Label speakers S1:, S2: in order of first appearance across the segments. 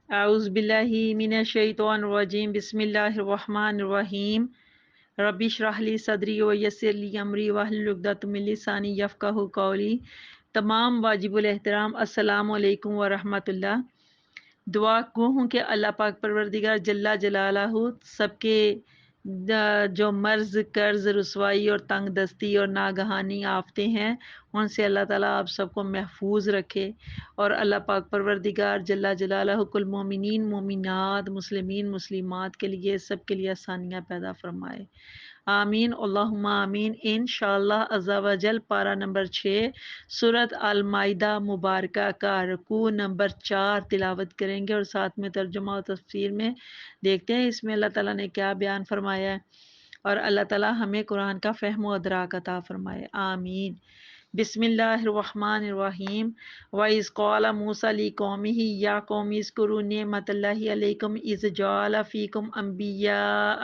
S1: اعوذ باللہ من الشیطان الرجیم بسم اللہ الرحمن الرحیم رب اشرح لی صدری ویسر لی امری واحلل عقدۃ من لسانی یفقہوا قولی۔ تمام واجب الاحترام السلام علیکم ورحمۃ اللہ۔ دعا گو ہوں کہ اللہ پاک پروردگار جل جلالہ سب کے جو مرض، قرض، رسوائی اور تنگ دستی اور ناگہانی آفتیں ہیں ان سے اللہ تعالیٰ آپ سب کو محفوظ رکھے، اور اللہ پاک پروردگار جل جلالہ کل مومنین، مومنات، مسلمین، مسلمات کے لیے سب کے لیے آسانیاں پیدا فرمائے، آمین اللہم آمین۔ انشاءاللہ عز و جل پارہ نمبر 6 سورۃ المائدہ مبارکہ کا رکوع نمبر 4 تلاوت کریں گے، اور ساتھ میں ترجمہ و تفسیر میں دیکھتے ہیں اس میں اللہ تعالیٰ نے کیا بیان فرمایا ہے، اور اللہ تعالیٰ ہمیں قرآن کا فہم و ادراک عطا فرمائے، آمین۔ بسم اللہ الرحمن الرحیم۔ وَإِذْ قَالَ مُوسَىٰ لِقَوْمِهِ يَا قَوْمِ اذْكُرُوا نِعْمَتَ اللَّهِ عَلَيْكُمْ إِذْ جَعَلَ فِيكُمْ أَنْبِيَاءَ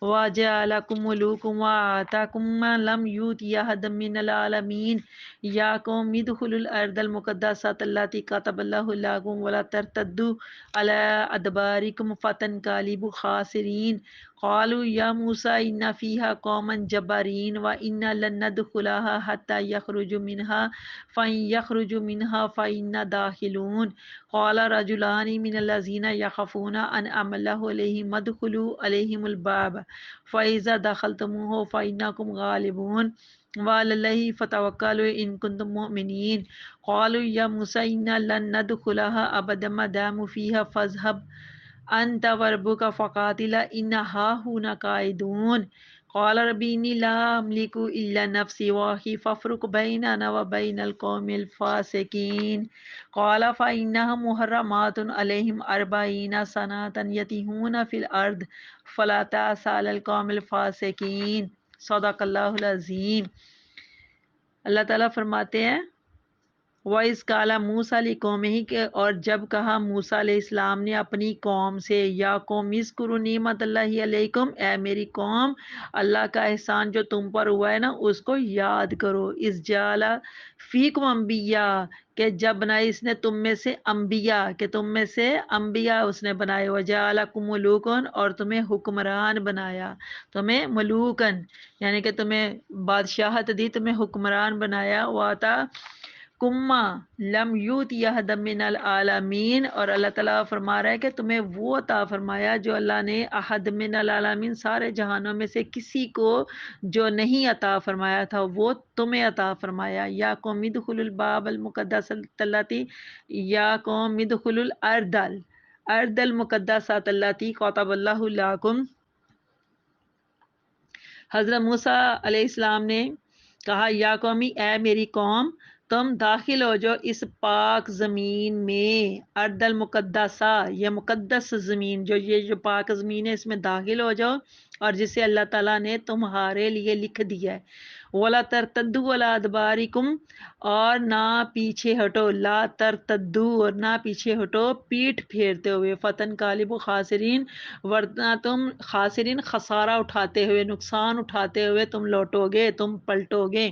S1: وَجَعَلَكُمْ مُلُوكًا وَآتَاكُم مَّا لَمْ يُؤْتِ أَحَدًا مِّنَ الْعَالَمِينَ يَا قَوْمِ ادْخُلُوا الْأَرْضَ الْمُقَدَّسَةَ الَّتِي كَتَبَ اللَّهُ لَكُمْ وَلَا تَرْتَدُّوا عَلَىٰ أَدْبَارِكُمْ فَتَنقَلِبُوا خَاسِرِينَ قالوا يا موسى إن فيها قوما جبارين وإنا لن ندخلها حتى يخرجوا منها فإن يخرجوا منها فإنا داخلون قال رجلان من الذين يخافون أنعم الله عليهم ادخلوا عليهم الباب فإذا دخلتموه فإنكم غالبون وعلى الله فتوكلوا إن كنتم مؤمنين قالوا يا موسى إنا لن ندخلها أبدا ما داموا فيها فاذهب انت وربک فقاتلا ان هاہنا قاعدون قال رب انی لا املک الا نفسی واخی فافرق بیننا وبین القوم الفاسقین قال فإنها محرمات علیہم 40 سنة یتیہون فی الارض فلا تأس علی القوم الفاسقین۔ صدق اللہ العظیم۔ اللہ تعالیٰ فرماتے ہیں وَإِذْ قَالَ مُوسَىٰ لِقَوْمِهِ کہ اور جب کہا موسیٰ علیہ السلام نے اپنی قوم سے، یا قوم اذکروا نعمت اللہ علیکم، اے میری قوم اللہ کا احسان جو تم پر ہوا ہے نا اس کو یاد کرو، اذ جعل فیکم انبیاء کہ جب بنائے اس نے تم میں سے انبیاء، کہ تم میں سے انبیاء اس نے بنائے، وجعلکم ملوکن اور تمہیں حکمران بنایا، تمہیں ملوکن یعنی کہ تمہیں بادشاہت دی، تمہیں حکمران بنایا، واتا کما لم یوت یہد من العالمین اور اللہ تعالیٰ فرما رہا ہے کہ تمہیں وہ عطا فرمایا جو اللہ نے احد من العالمین سارے جہانوں میں سے کسی کو جو نہیں عطا فرمایا تھا وہ تمہیں عطا فرمایا۔ یا قوم ادخلوا الباب المقدسۃ التی یا قوم ادخلوا الارض المقدسۃ التی کتب اللہ لکم۔ حضرت موسیٰ علیہ السلام نے کہا یا قومی اے میری قوم تم داخل ہو جاؤ اس پاک زمین میں، ارض المقدسہ یہ مقدس زمین، جو پاک زمین ہے اس میں داخل ہو جاؤ، اور جسے اللہ تعالیٰ نے تمہارے لیے لکھ دیا ہے۔ وَلَا تَرْتَدُّوا عَلَىٰ أَدْبَارِكُمْ اور نہ پیچھے ہٹو، لا ترتدو اور نہ پیچھے ہٹو پیٹھ پھیرتے ہوئے، فتن قالب خاسرین ورنہ تم خاسرین خسارہ اٹھاتے ہوئے، نقصان اٹھاتے ہوئے تم لوٹو گے، تم پلٹو گے۔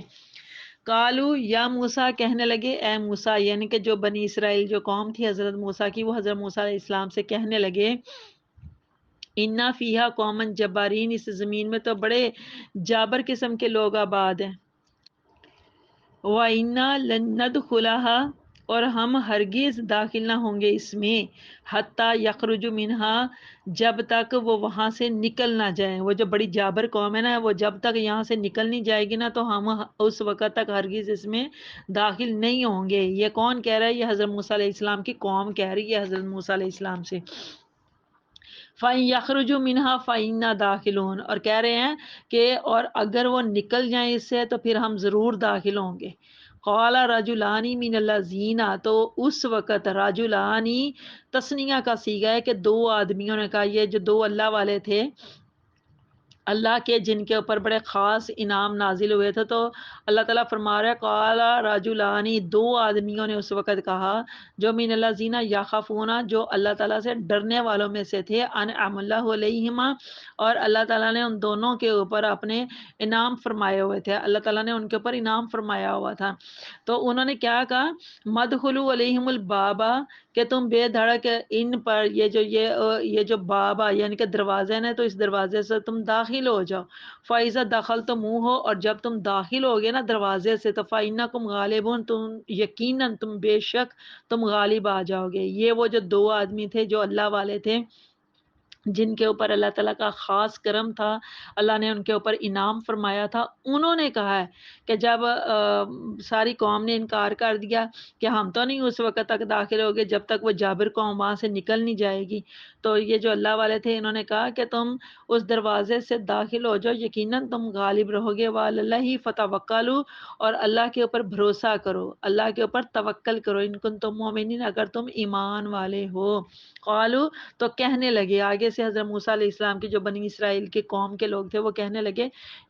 S1: کالو یا موسیٰ کہنے لگے اے موسیٰ یعنی کہ جو بنی اسرائیل جو قوم تھی حضرت موسیٰ کی، وہ حضرت موسیٰ علیہ السلام سے کہنے لگے انا فیہا قومن جبارین اس زمین میں تو بڑے جابر قسم کے لوگ آباد ہیں، وَإِنَّا لَن نَّدْخُلَهَا اور ہم ہرگز داخل نہ ہوں گے اس میں، حتیٰ یخرج منہا جب تک وہ وہاں سے نکل نہ جائیں، وہ جو بڑی جابر قوم ہے نا وہ جب تک یہاں سے نکل نہیں جائے گی نا تو ہم اس وقت تک ہرگز اس میں داخل نہیں ہوں گے۔ یہ کون کہہ رہا ہے؟ یہ حضرت موسیٰ علیہ السلام کی قوم کہہ رہی ہے حضرت موسیٰ علیہ السلام سے۔ فَإِن يَخْرُجُوا مِنْهَا فَإِنَّا دَاخِلُونَ اور کہہ رہے ہیں کہ اور اگر وہ نکل جائیں اس سے تو پھر ہم ضرور داخل ہوں گے۔ قَالَ رَجُلَانِ مِنَ الَّذِينَ تو اس وقت رجلانی تثنیہ کا صیغہ ہے کہ دو آدمیوں نے کہا، یہ جو دو اللہ والے تھے اللہ کے جن کے اوپر بڑے خاص انعام نازل ہوئے تھے، تو اللہ تعالیٰ فرما رہا ہے قال رجلانی دو آدمیوں نے اس وقت کہا جو من الذین یخافون جو اللہ تعالیٰ سے ڈرنے والوں میں سے تھے، انعم اللہ علیہما اور اللہ تعالیٰ نے ان دونوں کے اوپر اپنے انعام فرمائے ہوئے تھے، اللہ تعالیٰ نے ان کے اوپر انعام فرمایا ہوا تھا۔ تو انہوں نے کیا کہا مدخلوا علیہم البابا کہ تم بے دھڑک ان پر یہ جو باب یعنی کہ دروازے نا، تو اس دروازے سے تم داخل ہو جاؤ۔ فائزہ دخل تو منہ ہو، اور جب تم داخل ہوگے نا دروازے سے، تو فَإِنَّكُمْ غالبون، تم یقیناً تم بے شک تم غالب آ جاؤ گے۔ یہ وہ جو دو آدمی تھے جو اللہ والے تھے، جن کے اوپر اللہ تعالیٰ کا خاص کرم تھا، اللہ نے ان کے اوپر انعام فرمایا تھا، انہوں نے کہا ہے کہ جب ساری قوم نے انکار کر دیا کہ ہم تو نہیں اس وقت تک داخل ہوگے جب تک وہ جابر قوم وہاں سے نکل نہیں جائے گی، تو یہ جو اللہ والے تھے انہوں نے کہا کہ تم اس دروازے سے داخل ہو جاؤ، یقیناً تم غالب رہو گے، وَعَلَى اللَّهِ فَتَوَكَّلُوا، اور اللہ کے اوپر بھروسہ کرو، اللہ کے اوپر توکل کرو، ان کنتم مؤمنین، اگر تم ایمان والے ہو۔ قالوا، تو کہنے لگے، آگے سے حضرت موسیٰ علیہ السلام کی جو بنی اسرائیل کے قوم کے لوگ تھے وہ کہنے لگے،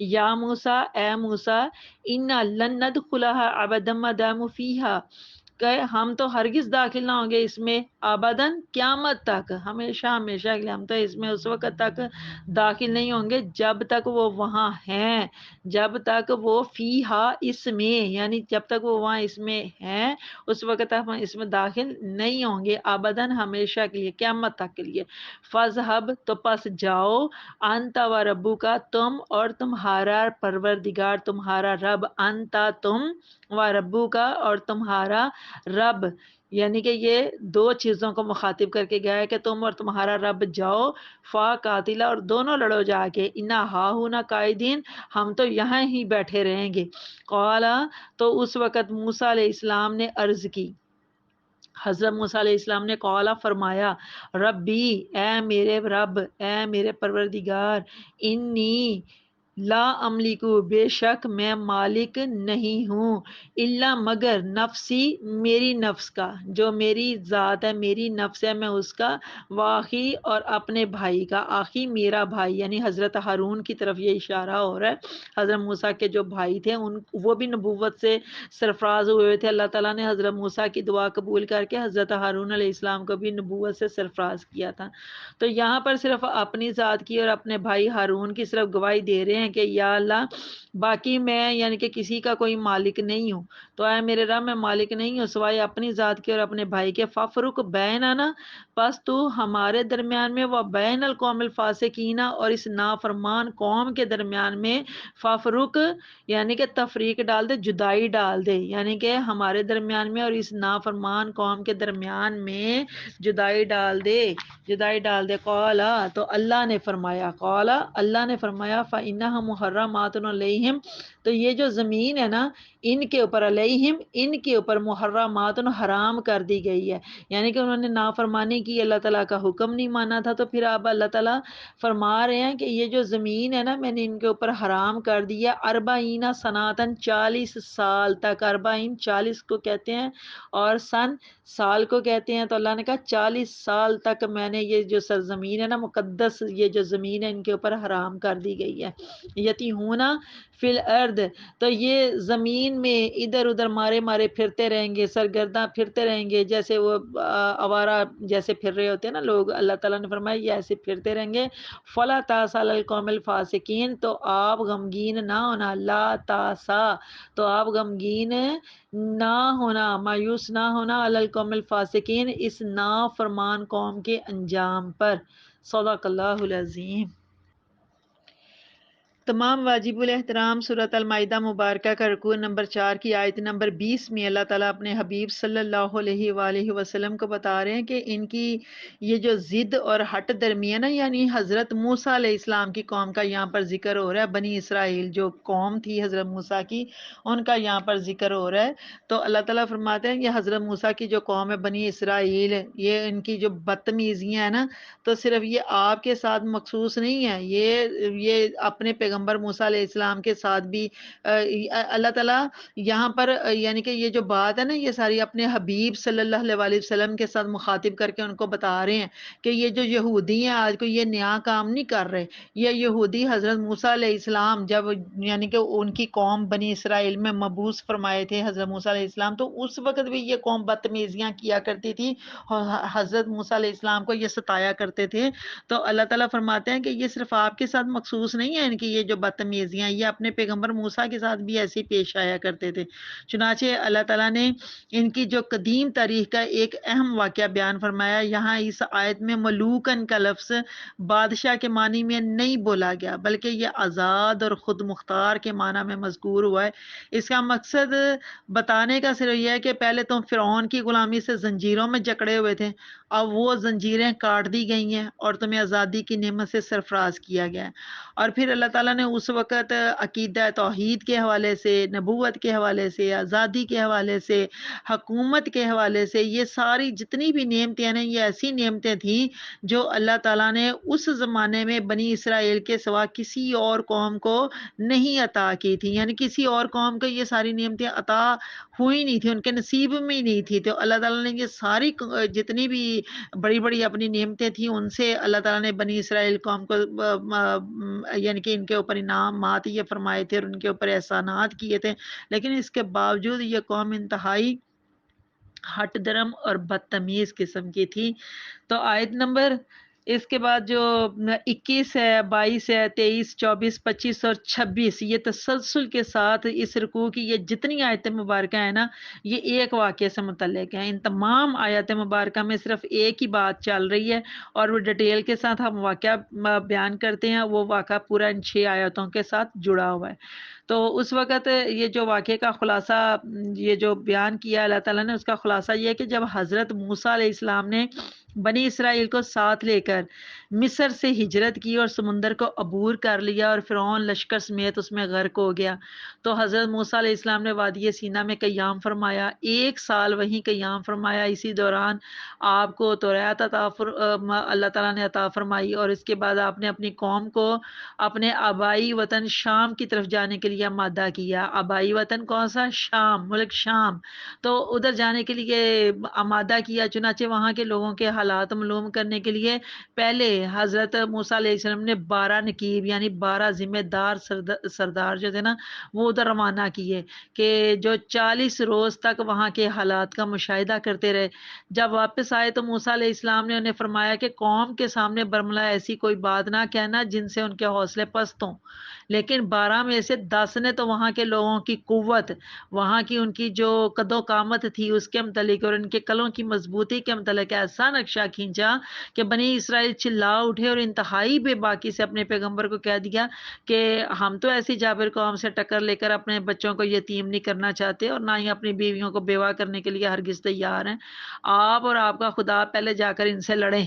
S1: یا موسیٰ، اے موسیٰ، اِنَّا لَن نَدْخُلَهَا أَبَدًا مَا دَامُوا فِيهَا، کہ ہم تو ہرگز داخل نہ ہوں گے اس میں، آبادن قیامت تک، ہمیشہ ہمیشہ کے لیے ہم تو اس میں اس وقت تک داخل نہیں ہوں گے جب تک وہ وہاں ہیں، جب تک وہ فیہا اس میں، یعنی جب تک وہ وہاں اس میں ہیں اس وقت تک ہم اس میں داخل نہیں ہوں گے، آبداً ہمیشہ کے لیے، قیامت تک کے لیے۔ فَاذْهَبْ، تو پس جاؤ، انت و ربک، تم اور تمہارا پروردگار، تمہارا رب، انت تم، و ربک اور تمہارا رب، یعنی کہ یہ دو چیزوں کو مخاطب کر کے گیا ہے کہ تم اور تمہارا رب جاؤ، فا قاتلا، اور دونوں لڑو جا کے، انا ہا ہونا قائدین، ہم تو یہاں ہی بیٹھے رہیں گے۔ قالا، تو اس وقت موسیٰ علیہ السلام نے عرض کی، حضرت موسیٰ علیہ السلام نے قالا فرمایا، ربی، اے میرے رب، اے میرے پروردگار، انی لا املکو، بے شک میں مالک نہیں ہوں، الا مگر نفسی، میری نفس کا، جو میری ذات ہے، میری نفس ہے، میں اس کا، واخی، اور اپنے بھائی کا، آخی میرا بھائی، یعنی حضرت ہارون کی طرف یہ اشارہ ہو رہا ہے۔ حضرت موسیٰ کے جو بھائی تھے وہ بھی نبوت سے سرفراز ہوئے ہوئے تھے، اللہ تعالیٰ نے حضرت موسیٰ کی دعا قبول کر کے حضرت ہارون علیہ السلام کو بھی نبوت سے سرفراز کیا تھا۔ تو یہاں پر صرف اپنی ذات کی اور اپنے بھائی ہارون کی صرف گواہی دے رہے ہیں کہ یا اللہ، باقی میں یعنی کہ کسی کا کوئی مالک نہیں ہوں، تو اے میرے رب، میں مالک نہیں ہوں سوائے اپنی ذات کے اور اپنے بھائی کے، فَافْرُقْ بَيْنَنَا، پس تو ہمارے درمیان میں، وہ بین القوم الفاسقین، اور اس نافرمان قوم کے درمیان میں، فَافْرُقْ یعنی کہ تفریق ڈال دے، جدائی ڈال دے، یعنی کہ ہمارے درمیان میں اور اس نافرمان قوم کے درمیان میں جدائی ڈال دے، جدائی ڈال دے۔ قالا، تو اللہ نے فرمایا، قالا، اللہ نے فرمایا، فَإِنَّهَا مُحَرَّمَاتٌ عَلَيْهِمْ، تو یہ جو زمین ہے نا، ان کے اوپر، علیہم، ان کے اوپر، محرمات، حرام کر دی گئی ہے، یعنی کہ انہوں نے نافرمانی کی، اللہ تعالیٰ کا حکم نہیں مانا تھا، تو پھر اب اللہ تعالیٰ فرما رہے ہیں کہ یہ جو زمین ہے نا، میں نے ان کے اوپر حرام کر دیا، اربعین سناتن، 40 سال تک، اربعین 40 کو کہتے ہیں اور سن سال کو کہتے ہیں، تو اللہ نے کہا 40 سال تک میں نے یہ جو سرزمین ہے نا، مقدس یہ جو زمین ہے، ان کے اوپر حرام کر دی گئی ہے، یتیہونا فی الارض، تو یہ زمین میں ادھر ادھر مارے مارے پھرتے رہیں گے، سرگرداں پھرتے رہیں گے، جیسے وہ آوارہ جیسے پھر رہے ہوتے ہیں نا لوگ، اللہ تعالیٰ نے فرمایا یہ ایسے پھرتے رہیں گے۔ فلا تاسا علی القوم الفاسقین، تو آپ غمگین نہ ہونا، لا تاسا، تو آپ غمگین نہ ہونا، مایوس نہ ہونا، علی القوم الفاسقین، اس نافرمان قوم کے انجام پر۔ صدق اللہ العظیم۔ تمام واجب الاحترام سورۃ المائدہ مبارکہ کا رکوع نمبر 4 کی آیت نمبر 20 میں اللہ تعالیٰ اپنے حبیب صلی اللہ علیہ وآلہ وسلم کو بتا رہے ہیں کہ ان کی یہ جو ضد اور ہٹ درمی ہے نا، یعنی حضرت موسیٰ علیہ السلام کی قوم کا یہاں پر ذکر ہو رہا ہے، بنی اسرائیل جو قوم تھی حضرت موسیٰ کی، ان کا یہاں پر ذکر ہو رہا ہے۔ تو اللہ تعالیٰ فرماتے ہیں یہ حضرت موسیٰ کی جو قوم ہے بنی اسرائیل، یہ ان کی جو بدتمیزیاں ہیں نا، تو صرف یہ آپ کے ساتھ مخصوص نہیں ہے، یہ اپنے پیغمبر موسیٰ علیہ السلام کے ساتھ بھی اللہ تعالیٰ یہاں پر یعنی کہ یہ جو بات ہے نا، یہ ساری اپنے حبیب صلی اللہ علیہ وسلم کے ساتھ مخاطب کر کے ان کو بتا رہے ہیں کہ یہ جو یہودی ہیں آج کو یہ نیا کام نہیں کر رہے، یہ یہودی حضرت موسیٰ علیہ السلام جب یعنی کہ ان کی قوم بنی اسرائیل میں مبعوث فرمائے تھے حضرت موسیٰ علیہ السلام، تو اس وقت بھی یہ قوم بدتمیزیاں کیا کرتی تھی اور حضرت موسیٰ علیہ السلام کو یہ ستایا کرتے تھے۔ تو اللہ تعالیٰ فرماتے ہیں کہ یہ صرف آپ کے ساتھ مخصوص نہیں ہے، ان کی یہ جو بدتمیزیاں یہ اپنے پیغمبر موسیٰ کے ساتھ بھی ایسے پیش آیا کرتے تھے۔ چنانچہ اللہ تعالیٰ نے ان کی جو قدیم تاریخ کا ایک اہم واقعہ بیان فرمایا۔ یہاں اس آیت میں ملوکن کا لفظ بادشاہ کے معنی میں نہیں بولا گیا، بلکہ یہ آزاد اور خود مختار کے معنی میں مذکور ہوا ہے۔ اس کا مقصد بتانے کا صرف یہ ہے کہ پہلے تم فرعون کی غلامی سے زنجیروں میں جکڑے ہوئے تھے، اب وہ زنجیریں کاٹ دی گئی ہیں اور تمہیں آزادی کی نعمت سے سرفراز کیا گیا ہے۔ اور پھر اللہ تعالیٰ نے اس وقت عقیدہ توحید کے حوالے سے، نبوت کے حوالے سے، آزادی کے حوالے سے، حکومت کے حوالے سے، یہ ساری جتنی بھی نعمتیں ہیں نا، یہ ایسی نعمتیں تھیں جو اللہ تعالیٰ نے اس زمانے میں بنی اسرائیل کے سوا کسی اور قوم کو نہیں عطا کی تھی، یعنی کسی اور قوم کو یہ ساری نعمتیں عطا ہوئی نہیں تھی، ان کے نصیب میں ہی نہیں تھی۔ تو اللہ تعالیٰ نے یہ ساری جتنی بھی بڑی بڑی اپنی نعمتیں تھیں ان سے اللہ تعالیٰ نے بنی اسرائیل قوم کو یعنی کہ ان کے اوپر انعامات یہ فرمائے تھے اور ان کے اوپر احسانات کیے تھے، لیکن اس کے باوجود یہ قوم انتہائی ہٹ درم اور بدتمیز قسم کی تھی۔ تو آیت نمبر اس کے بعد جو 21 ہے، 22 ہے، 23، 24، 25 اور 26 یہ تسلسل کے ساتھ اس رکوع کی یہ جتنی آیت مبارکہ ہیں نا، یہ ایک واقعے سے متعلق ہیں۔ ان تمام آیات مبارکہ میں صرف ایک ہی بات چل رہی ہے اور وہ ڈیٹیل کے ساتھ ہم واقعہ بیان کرتے ہیں، وہ واقعہ پورا ان 6 آیاتوں کے ساتھ جڑا ہوا ہے۔ تو اس وقت یہ جو واقعے کا خلاصہ یہ جو بیان کیا اللہ تعالیٰ نے، اس کا خلاصہ یہ ہے کہ جب حضرت موسیٰ علیہ السلام نے بنی اسرائیل کو ساتھ لے کر مصر سے ہجرت کی اور سمندر کو عبور کر لیا اور فرعون لشکر سمیت اس میں غرق ہو گیا، تو حضرت موسیٰ علیہ السلام نے وادی سینا میں قیام فرمایا، 1 سال وہیں قیام فرمایا۔ اسی دوران آپ کو توریت اللہ تعالیٰ نے عطا فرمائی اور اس کے بعد آپ نے اپنی قوم کو اپنے آبائی وطن شام کی طرف جانے کے لیے آمادہ کیا۔ آبائی وطن کون سا؟ شام، ملک شام، تو ادھر جانے کے لیے آمادہ کیا۔ چنانچہ وہاں کے لوگوں کے حالات معلوم کرنے کے لیے پہلے حضرت موسیٰ علیہ السلام نے 12 نقیب یعنی 12 ذمہ دار سردار جو تھے نا، وہ ادھر روانہ کیے کہ جو 40 روز تک وہاں کے حالات کا مشاہدہ کرتے رہے۔ جب واپس آئے تو موسیٰ علیہ السلام نے انہیں فرمایا کہ قوم کے سامنے برملا ایسی کوئی بات نہ کہنا جن سے ان کے حوصلے پست ہوں، لیکن 12 میں سے 10 نے تو وہاں کے لوگوں کی قوت، وہاں کی ان کی جو قد و قامت تھی اس کے متعلق اور ان کے کلوں کی مضبوطی کے متعلق ایسا نقشہ کھینچا کہ بنی اسرائیل چلا اٹھے اور انتہائی بے باکی سے اپنے پیغمبر کو کہہ دیا کہ ہم تو ایسی جابر قوم سے ٹکر لے کر اپنے بچوں کو یتیم نہیں کرنا چاہتے اور نہ ہی اپنی بیویوں کو بیوہ کرنے کے لیے ہرگز تیار ہیں۔ آپ اور آپ کا خدا پہلے جا کر ان سے لڑیں،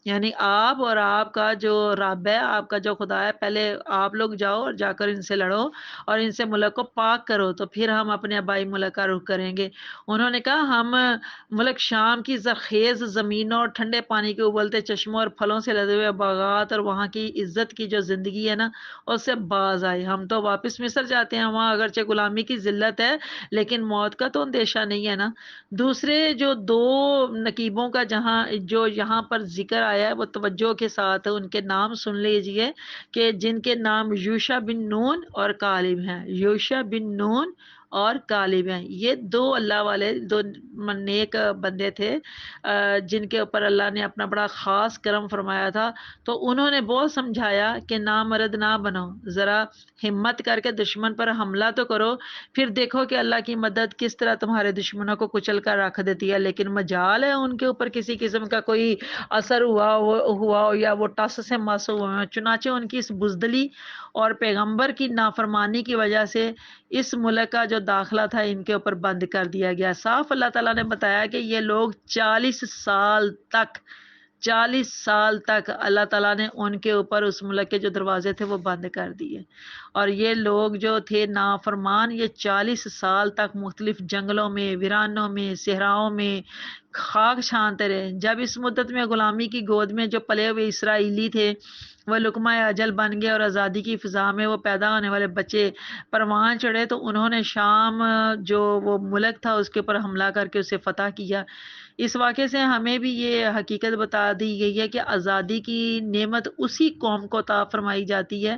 S1: یعنی آپ اور آپ کا جو رب ہے، آپ کا جو خدا ہے، پہلے آپ لوگ جاؤ اور جا کر ان سے لڑو اور ان سے ملک کو پاک کرو، تو پھر ہم اپنے آبائی ملک کا رخ کریں گے۔ انہوں نے کہا ہم ملک شام کی زرخیز زمینوں اور ٹھنڈے پانی کے ابلتے چشموں اور پھلوں سے لدے ہوئے باغات اور وہاں کی عزت کی جو زندگی ہے نا اس سے باز آئے۔ ہم تو واپس مصر جاتے ہیں، وہاں اگرچہ غلامی کی ذلت ہے لیکن موت کا تو اندیشہ نہیں ہے نا۔ دوسرے جو 2 نقیبوں کا جو یہاں پر ذکر آیا ہے وہ توجہ کے ساتھ ان کے نام سن لیجئے کہ جن کے نام یوشع بن نون اور کالب ہیں۔ یوشع بن نون اور کالب ہیں، یہ 2 اللہ والے 2 نیک بندے تھے جن کے اوپر اللہ نے اپنا بڑا خاص کرم فرمایا تھا۔ تو انہوں نے بہت سمجھایا کہ نامرد نہ بنو، ذرا ہمت کر کے دشمن پر حملہ تو کرو، پھر دیکھو کہ اللہ کی مدد کس طرح تمہارے دشمنوں کو کچل کر رکھ دیتی ہے۔ لیکن مجال ہے ان کے اوپر کسی قسم کا کوئی اثر ہوا ہو یا وہ ٹس سے مس ہوئے ہیں۔ چنانچہ ان کی اس بزدلی اور پیغمبر کی نافرمانی کی وجہ سے اس ملک کا جو داخلہ تھا ان کے اوپر بند کر دیا گیا۔ صاف اللہ تعالیٰ نے بتایا کہ یہ لوگ 40 سال تک اللہ تعالیٰ نے ان کے اوپر اس ملک کے جو دروازے تھے وہ بند کر دیے، اور یہ لوگ جو تھے نافرمان یہ 40 سال تک مختلف جنگلوں میں، ویرانوں میں، صحراؤں میں خاک چھانتے رہے۔ جب اس مدت میں غلامی کی گود میں جو پلے ہوئے اسرائیلی تھے وہ لقمہ اجل بن گئے اور آزادی کی فضا میں وہ پیدا ہونے والے بچے پروان چڑھے، تو انہوں نے شام جو وہ ملک تھا اس کے اوپر حملہ کر کے اسے فتح کیا۔ اس واقعے سے ہمیں بھی یہ حقیقت بتا دی گئی ہے کہ آزادی کی نعمت اسی قوم کو عطا فرمائی جاتی ہے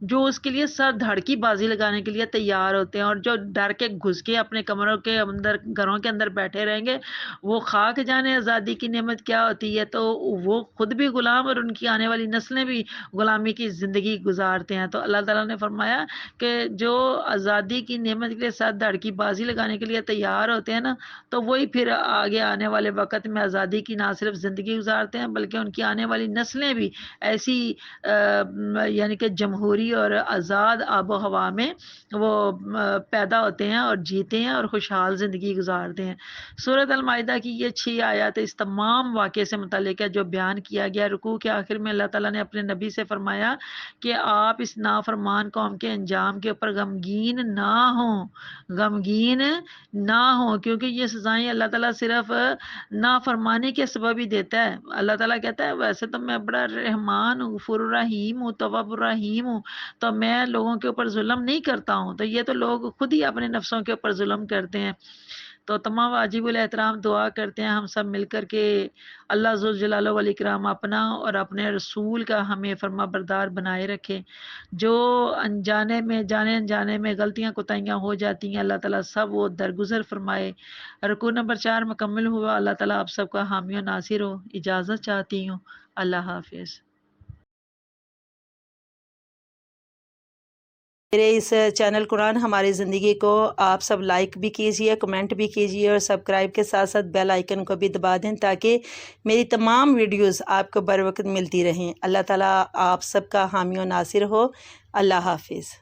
S1: جو اس کے لیے سر دھڑ کی بازی لگانے کے لیے تیار ہوتے ہیں، اور جو ڈر کے گھس کے اپنے کمروں کے اندر گھروں کے اندر بیٹھے رہیں گے، وہ خاک جانے آزادی کی نعمت کیا ہوتی ہے، تو وہ خود بھی غلام اور ان کی آنے والی نسلیں بھی غلامی کی زندگی گزارتے ہیں۔ تو اللہ تعالیٰ نے فرمایا کہ جو آزادی کی نعمت کے لیے سر دھڑ کی بازی لگانے کے لیے تیار ہوتے ہیں نا، تو وہی پھر آگے آنے والے وقت میں آزادی کی نہ صرف زندگی گزارتے ہیں بلکہ ان کی آنے والی نسلیں بھی ایسی یعنی کہ جمہوری اور آزاد آب و ہوا میں وہ پیدا ہوتے ہیں اور جیتے ہیں اور خوشحال زندگی گزارتے ہیں۔ سورۃ المائدہ کی یہ 6 آیات اس تمام واقعے سے متعلق ہے جو بیان کیا گیا۔ رکوع کے آخر میں اللہ تعالیٰ نے اپنے نبی سے فرمایا کہ آپ اس نافرمان قوم کے انجام کے اوپر غمگین نہ ہوں، غمگین نہ ہوں، کیونکہ یہ سزائیں اللہ تعالیٰ صرف نافرمانی کے سبب ہی دیتا ہے۔ اللہ تعالیٰ کہتا ہے ویسے تو میں بڑا رحمان ہوں، غفور الرحیم ہوں، تواب الرحیم ہوں، تو میں لوگوں کے اوپر ظلم نہیں کرتا ہوں، تو یہ تو لوگ خود ہی اپنے نفسوں کے اوپر ظلم کرتے ہیں۔ تو تمام واجب الاحترام دعا کرتے ہیں ہم سب مل کر کے اللہ ذوالجلال والاکرام اپنا اور اپنے رسول کا ہمیں فرما بردار بنائے رکھے۔ جو انجانے میں جانے انجانے میں غلطیاں کوتاہیاں ہو جاتی ہیں، اللہ تعالیٰ سب وہ درگزر فرمائے۔ رکوع نمبر 4 مکمل ہوا۔ اللہ تعالیٰ آپ سب کا حامی و ناصر ہو۔ اجازت چاہتی ہوں۔ اللہ حافظ۔
S2: میرے اس چینل قرآن ہماری زندگی کو آپ سب لائک بھی کیجئے، کمنٹ بھی کیجئے، اور سبسکرائب کے ساتھ ساتھ بیل آئیکن کو بھی دبا دیں تاکہ میری تمام ویڈیوز آپ کو بر وقت ملتی رہیں۔ اللہ تعالیٰ آپ سب کا حامی و ناصر ہو۔ اللہ حافظ۔